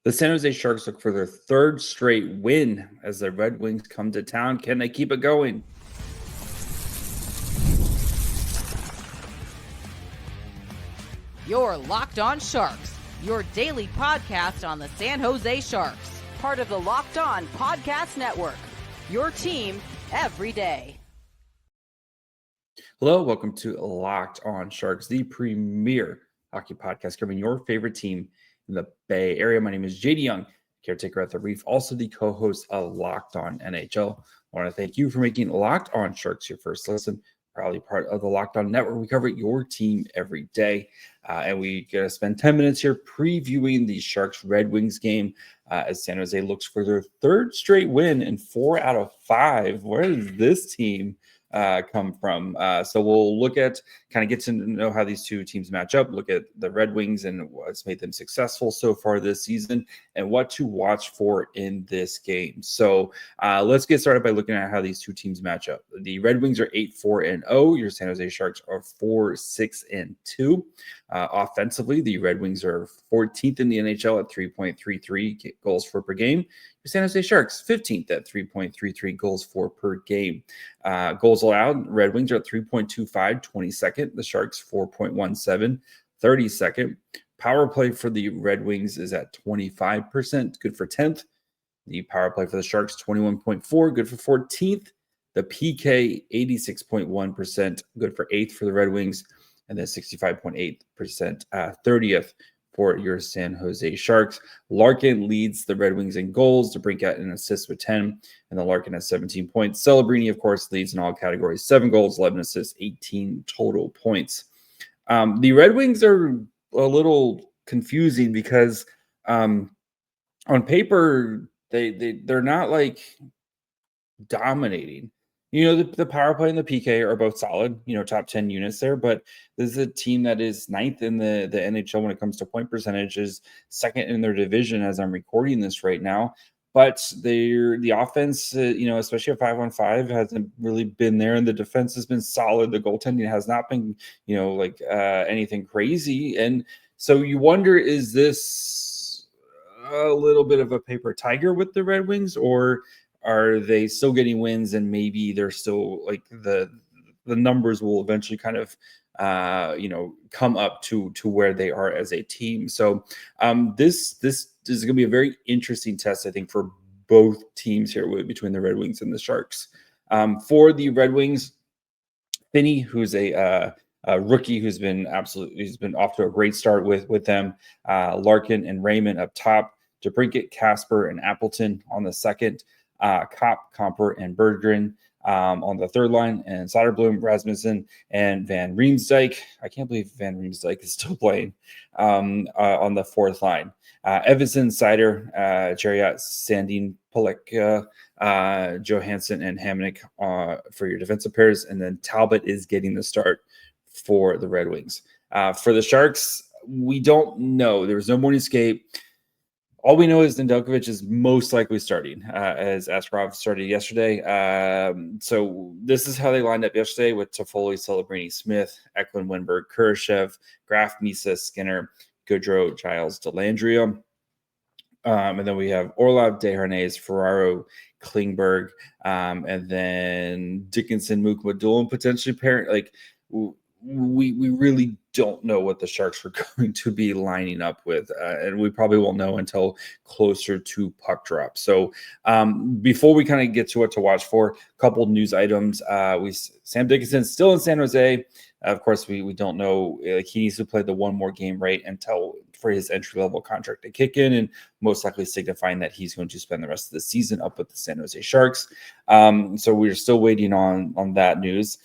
The San Jose Sharks look for their third straight win as the Red Wings come to town. Can they keep it going? You're Locked On Sharks, your daily podcast on the San Jose Sharks, part of the Locked On Podcast Network, your team every day. Hello, welcome to Locked On Sharks, the premier hockey podcast covering your favorite team in the Bay Area. My name is JD Young, caretaker at the Reef, also the co-host of Locked On NHL. I want to thank you for making Locked On Sharks your first listen. Proudly part of the Locked On Network. We cover your team every day. And we get to spend 10 minutes here previewing the Sharks-Red Wings game as San Jose looks for their third straight win in 4 out of 5. Where does this team come from? So we'll look at, kind of get to know how these two teams match up, look at the Red Wings and what's made them successful so far this season and what to watch for in this game. So let's get started by looking at how these two teams match up. The Red Wings are 8-4-0. Your San Jose Sharks are 4-6-2. Offensively, the Red Wings are 14th in the NHL at 3.33 goals for per game. Your San Jose Sharks 15th at 3.33 goals for per game. Goals allowed, Red Wings are at 3.25, 22nd. The Sharks 4.17, 32nd. Power play for the Red Wings is at 25%, good for 10th. The power play for the Sharks 21.4, good for 14th. The PK 86.1%, good for 8th for the Red Wings, and then 65.8%, 30th for your San Jose Sharks. Larkin leads the Red Wings in goals. DeBrincat in assists with 10, and then Larkin has 17 points. Celebrini, of course, leads in all categories, 7 goals, 11 assists, 18 total points. The Red Wings are a little confusing because on paper, they're not like dominating. You know, the power play and the PK are both solid, top 10 units there, but this is a team that is 9th in the NHL when it comes to point percentage, is 2nd in their division as I'm recording this right now. But the offense, especially a 5-on-5, hasn't really been there, and the defense has been solid. The goaltending has not been, anything crazy. And so you wonder, is this a little bit of a paper tiger with the Red Wings, or are they still getting wins and maybe they're still like the numbers will eventually kind of come up to where they are as a team. So this is going to be a very interesting test, I think, for both teams here between the Red Wings and the Sharks. For the Red Wings, Finney, who's a rookie who's been off to a great start with them. Larkin and Raymond up top. DeBrincat, Casper, and Appleton on the second. Kopp, Comper, and Berggren on the third line, and Soderblom, Rasmussen, and Van Riemsdyk. I can't believe Van Riemsdyk is still playing on the fourth line. Evason, Sider, Chariot, Sandin, Polek, Johansson, and Hamonic for your defensive pairs, and then Talbot is getting the start for the Red Wings. For the Sharks, we don't know. There was no morning skate. All we know is Nedeljkovich is most likely starting, as Askarov started yesterday. So this is how they lined up yesterday with Toffoli, Celebrini, Smith, Eklund, Winberg, Kurashev, Graf, Misa, Skinner, Goodrow, Giles, Delandria. And then we have Orlov, Desharnais, Ferraro, Klingberg, and then Dickinson, Mook, Madulin, potentially parent. Like, we really don't know what the Sharks are going to be lining up with, and we probably won't know until closer to puck drop. So before we kind of get to what to watch for, a couple news items. Sam Dickinson still in San Jose. Of course, we don't know. He needs to play the one more game right until for his entry-level contract to kick in, and most likely signifying that he's going to spend the rest of the season up with the San Jose Sharks. So we're still waiting on that news.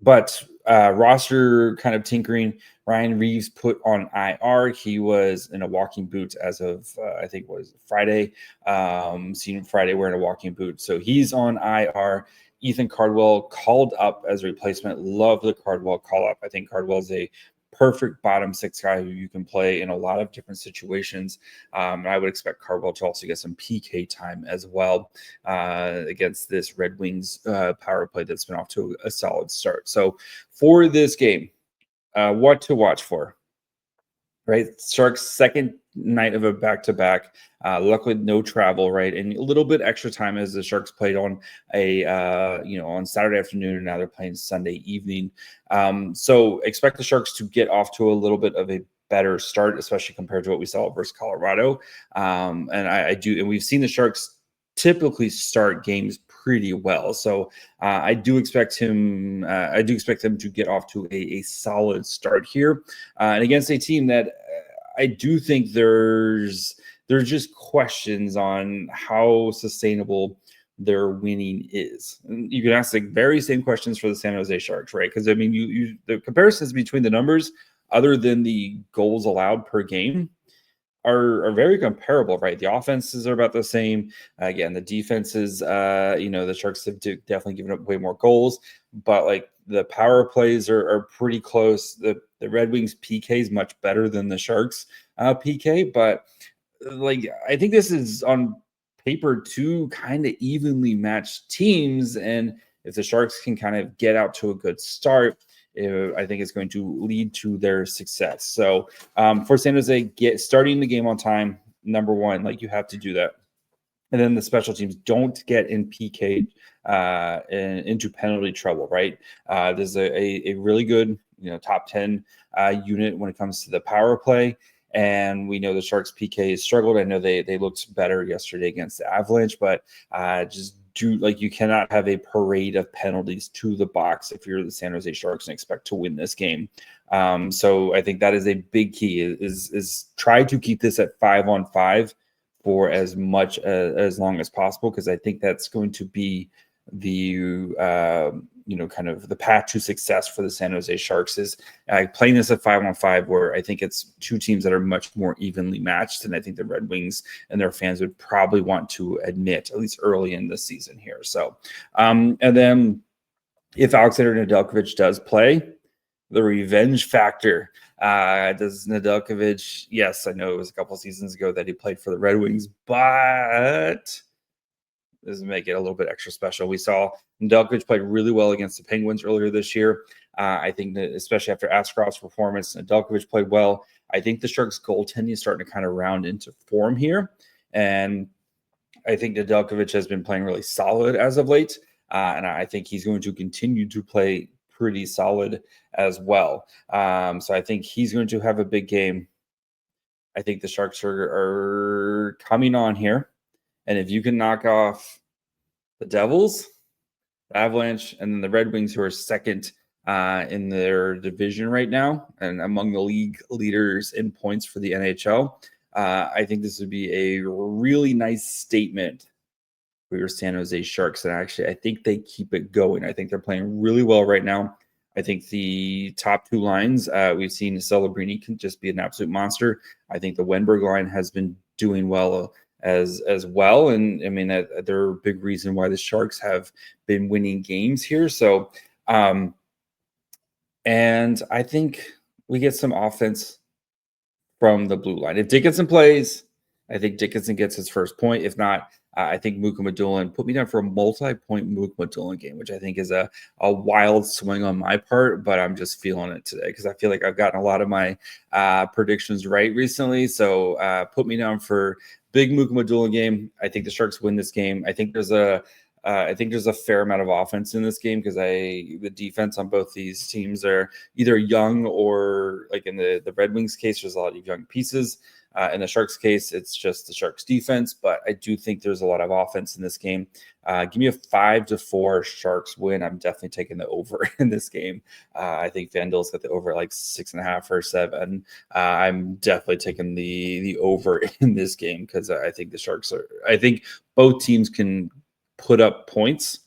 But roster kind of tinkering. Ryan Reaves put on IR. He was in a walking boot as of, I think it was Friday. Seen him Friday wearing a walking boot. So he's on IR. Ethan Cardwell called up as a replacement. Love the Cardwell call up. I think Cardwell's a perfect bottom six guy who you can play in a lot of different situations. And I would expect Cardwell to also get some PK time as well against this Red Wings power play that's been off to a solid start. So for this game, what to watch for, right? Sharks' second night of a back-to-back. Luckily, no travel, right? And a little bit extra time as the Sharks played on on Saturday afternoon, and now they're playing Sunday evening. So expect the Sharks to get off to a little bit of a better start, especially compared to what we saw versus Colorado. And I do, and we've seen the Sharks typically start games pretty well. So I do expect them to get off to a solid start here, and against a team that I do think there's just questions on how sustainable their winning is. And you can ask the very same questions for the San Jose Sharks, right? Because I mean, the comparisons between the numbers, other than the goals allowed per game, are very comparable, right? The offenses are about the same. Again, the defenses, the Sharks have definitely given up way more goals, but like the power plays are pretty close. The Red Wings PK is much better than the Sharks PK, but like I think this is on paper two kind of evenly matched teams, and if the Sharks can kind of get out to a good start, I think it's going to lead to their success. So for San Jose, starting the game on time, number one, like you have to do that. And then the special teams don't get in PK and into penalty trouble, right? There's a really good, top 10 unit when it comes to the power play. And we know the Sharks PK has struggled. I know they looked better yesterday against the Avalanche, but you cannot have a parade of penalties to the box if you're the San Jose Sharks and expect to win this game. So I think that is a big key is try to keep this at 5-on-5 for as long as possible, because I think that's going to be the kind of the path to success for the San Jose Sharks is playing this at 5-on-5, where I think it's two teams that are much more evenly matched, and I think the Red Wings and their fans would probably want to admit, at least early in the season here. So, and then if Alexander Nedeljkovich does play, the revenge factor. Does Nedeljkovich? Yes, I know it was a couple seasons ago that he played for the Red Wings, but does make it a little bit extra special. We saw Nedeljkovich played really well against the Penguins earlier this year. I think that especially after Askarov's performance, Nedeljkovich played well. I think the Sharks' goaltending is starting to kind of round into form here, and I think Nedeljkovich has been playing really solid as of late, and I think he's going to continue to play pretty solid as well. So I think he's going to have a big game. I think the Sharks are coming on here. And if you can knock off the Devils, the Avalanche, and then the Red Wings, who are second in their division right now and among the league leaders in points for the NHL, I think this would be a really nice statement for your San Jose Sharks. And actually, I think they keep it going. I think they're playing really well right now. I think the top two lines, we've seen Celebrini can just be an absolute monster. I think the Wenberg line has been doing well as well. And I mean, they're a big reason why the Sharks have been winning games here. So, and I think we get some offense from the blue line. If Dickinson plays, I think Dickinson gets his first point. If not, I think Mukhamadullin put me down for a multi-point Mukhamadullin game, which I think is a wild swing on my part, but I'm just feeling it today because I feel like I've gotten a lot of my predictions right recently. So put me down for big Mukhamadullin game. I think the Sharks win this game. I think there's a fair amount of offense in this game because the defense on both these teams are either young or, like in the Red Wings case, there's a lot of young pieces. In the Sharks case, it's just the Sharks defense, but I do think there's a lot of offense in this game. Give me a 5-4 Sharks win. I'm definitely taking the over in this game. I think Vandal's got the over at like 6.5 or 7. I'm definitely taking the over in this game because I think the Sharks I think both teams can put up points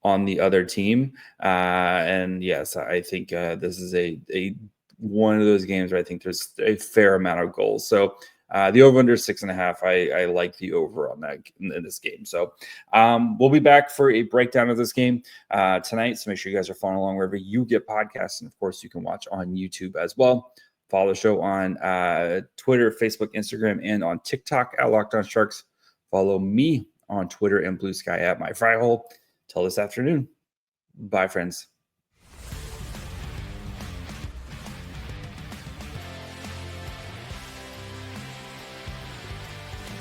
on the other team. And yes, I think this is a one of those games where I think there's a fair amount of goals. So the over under 6.5. I like the over on that in this game. So we'll be back for a breakdown of this game tonight. So make sure you guys are following along wherever you get podcasts. And of course, you can watch on YouTube as well. Follow the show on Twitter, Facebook, Instagram, and on TikTok at Locked On Sharks. Follow me on Twitter and Blue Sky at My Fry Hole. Till this afternoon. Bye, friends.